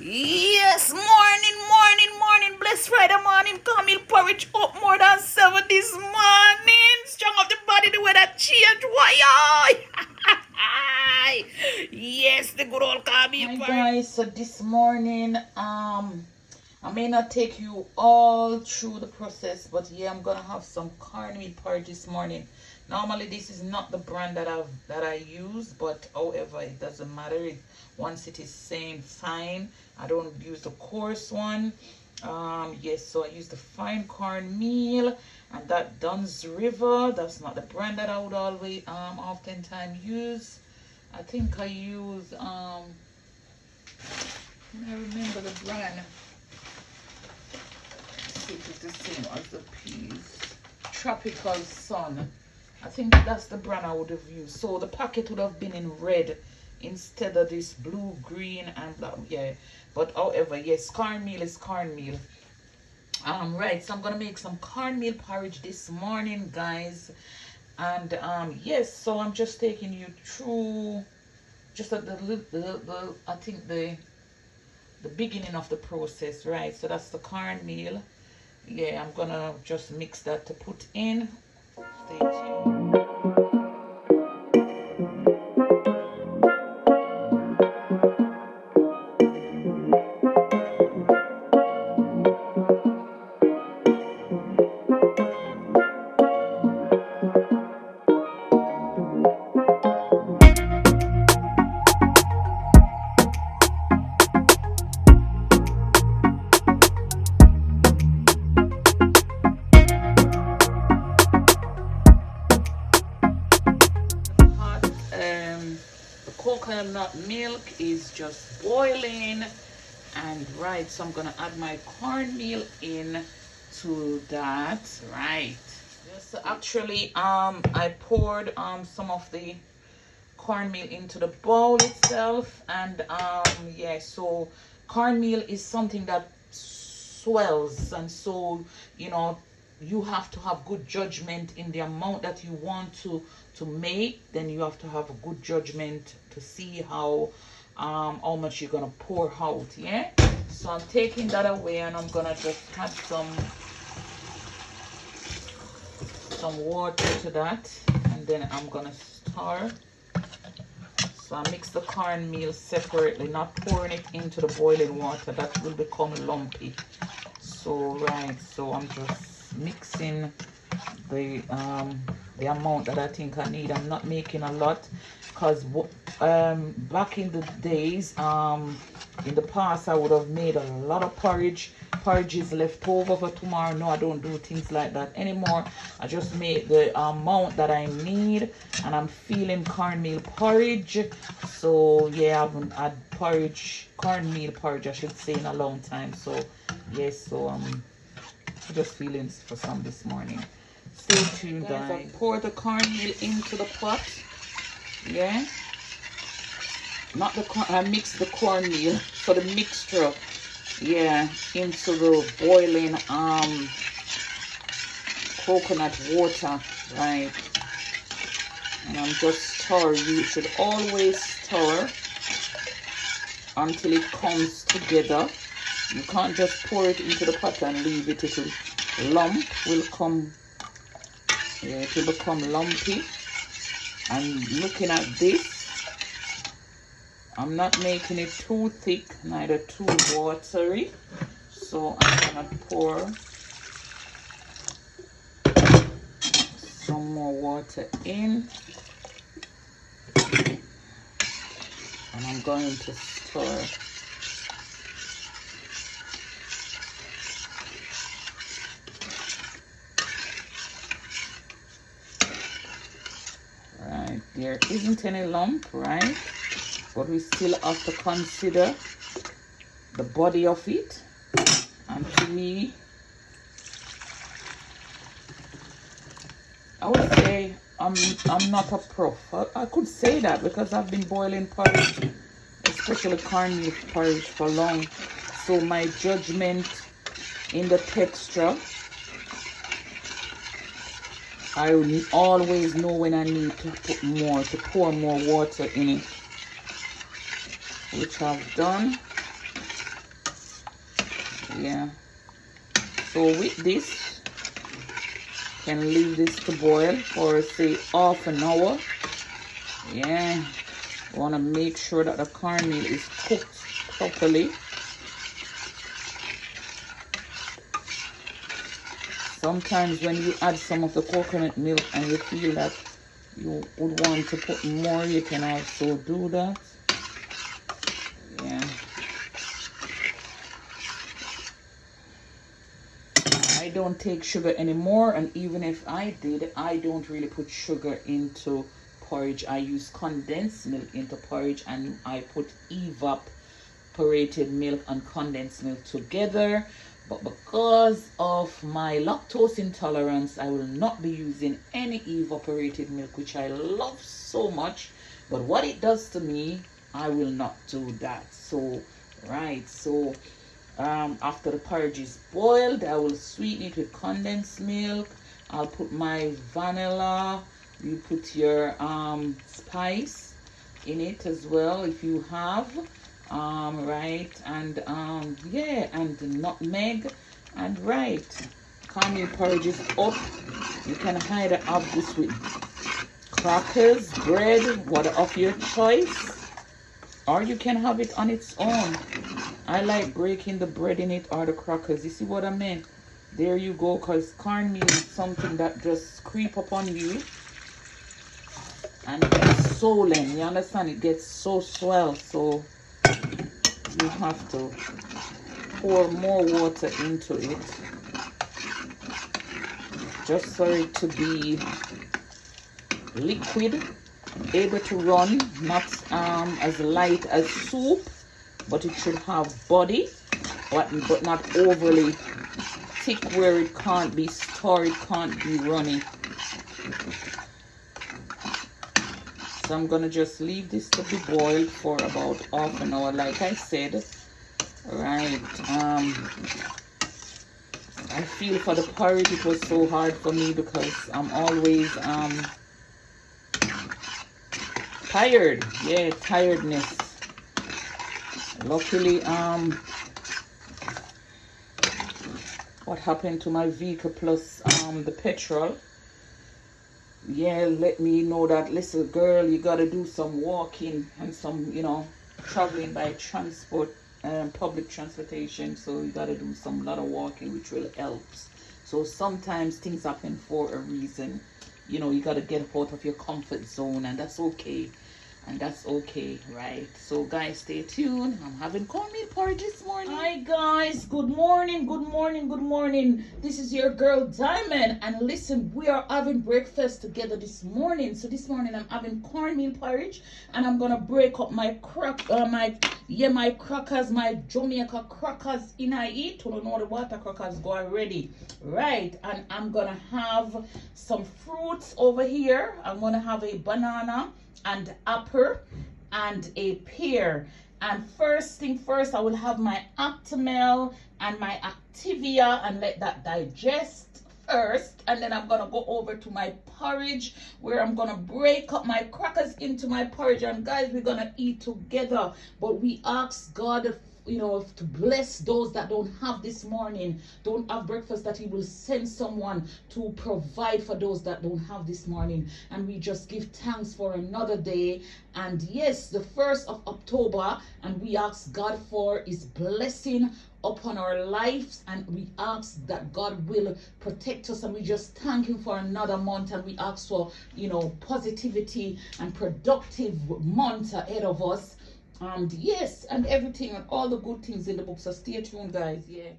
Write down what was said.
Yes, morning, blessed Friday morning. Cornmeal porridge up more than 7 this morning. Strong up the body, the weather change. Why? Yes, the good old cornmeal porridge. Hi guys, so this morning, I may not take you all through the process, but yeah, I'm gonna have some cornmeal porridge this morning. Normally, this is not the brand that I use, but however, it doesn't matter. Once it is saying fine, I don't use the coarse one. Yes, so I use the fine cornmeal, and that Dunn's River. That's not the brand that I would always oftentimes use. I think I use I remember the brand. It's the same as the peas. Tropical Sun. I think that's the brand I would have used. So the packet would have been in red instead of this blue, green, and black. Yeah. But however, yes, cornmeal is cornmeal. Right, so I'm gonna make some cornmeal porridge this morning, guys. And yes, so I'm just taking you through just the I think the beginning of the process, right? So that's the cornmeal. Yeah, I'm gonna just mix that to put in. Stay tuned. The coconut milk is just boiling, and right, so I'm gonna add my cornmeal in to that. Right, yes, so actually I poured some of the cornmeal into the bowl itself, and yeah, so cornmeal is something that swells, and so you have to have good judgment in the amount that you want to make. Then you have to have a good judgment to see how much you're gonna pour out. Yeah, so I'm taking that away, and I'm gonna just add some water to that, and then I'm gonna stir. So I mix the cornmeal separately, not pouring it into the boiling water. That will become lumpy. So right, so I'm just mixing the amount that I think I need. I'm not making a lot, because back in the days, in the past, I would have made a lot of porridge. Porridge is left over for tomorrow. No, I don't do things like that anymore. I just make the amount that I need, and I'm feeling cornmeal porridge. So yeah, I haven't had cornmeal porridge, I should say, in a long time. So yes, so I'm just feeling for some this morning. Stay tuned, guys. I pour the cornmeal into the pot. Yeah, not the corn. I mix the cornmeal, so the mixture, yeah, into the boiling coconut water, right? And I'm just stirring. You should always stir until it comes together. You can't just pour it into the pot and leave it. It will lump will come. Yeah, it will become lumpy. And looking at this, I'm not making it too thick, neither too watery. So I'm gonna pour some more water in, and I'm going to stir. Right, there isn't any lump, right? But we still have to consider the body of it. And to me, I would say I'm not a prof. I could say that because I've been boiling porridge, especially cornmeal porridge, for long. So my judgment in the texture, I always know when I need to pour more water in it, which I've done. Yeah. So with this, can leave this to boil for say half an hour. Yeah. Want to make sure that the cornmeal is cooked properly. Sometimes when you add some of the coconut milk and you feel that you would want to put more, you can also do that. Yeah. I don't take sugar anymore, and even if I did, I don't really put sugar into porridge. I use condensed milk into porridge, and I put evaporated milk and condensed milk together. But because of my lactose intolerance, I will not be using any evaporated milk, which I love so much. But what it does to me, I will not do that. So, right. So, after the porridge is boiled, I will sweeten it with condensed milk. I'll put my vanilla. You put your spice in it as well if you have. Right, and yeah, and nutmeg, and right, cornmeal porridge is up. You can either have this with crackers, bread, whatever of your choice, or you can have it on its own. I like breaking the bread in it or the crackers. You see what I mean? There you go, because cornmeal is something that just creep upon you and it gets swollen. You understand? It gets so swell, so you have to pour more water into it just for it to be liquid, able to run, not as light as soup, but it should have body, but not overly thick where it can't be stored, can't be runny. So I'm gonna just leave this to be boiled for about half an hour, like I said. Right. I feel for the porridge it was so hard for me because I'm always tired. Yeah, tiredness. Luckily, what happened to my vehicle plus the petrol, yeah, let me know that, listen girl, you gotta do some walking and some, you know, traveling by transport, public transportation, so you gotta do some lot of walking, which will help. So sometimes things happen for a reason, you know, you gotta get out of your comfort zone, and that's okay. And that's okay, right? So guys, stay tuned. I'm having cornmeal porridge this morning. Hi guys, good morning, good morning, good morning. This is your girl Diamond, and listen, we are having breakfast together this morning. So this morning I'm having cornmeal porridge, and I'm gonna break up my my crackers, my Jamaica crackers in I eat. You don't know the water crackers go already, right? And I'm gonna have some fruits over here. I'm gonna have a banana and apple and a pear. And first thing first, I will have my Actimel and my Activia and let that digest first, and then I'm gonna go over to my porridge where I'm gonna break up my crackers into my porridge, and guys, we're gonna eat together. But we ask God, you know, to bless those that don't have this morning, don't have breakfast, that he will send someone to provide for those that don't have this morning. And we just give thanks for another day, and yes, the 1st of October, and we ask God for his blessing upon our lives, and we ask that God will protect us, and we just thank him for another month, and we ask for, you know, positivity and productive month ahead of us. And yes, and everything and all the good things in the book. So stay tuned, guys. Yeah.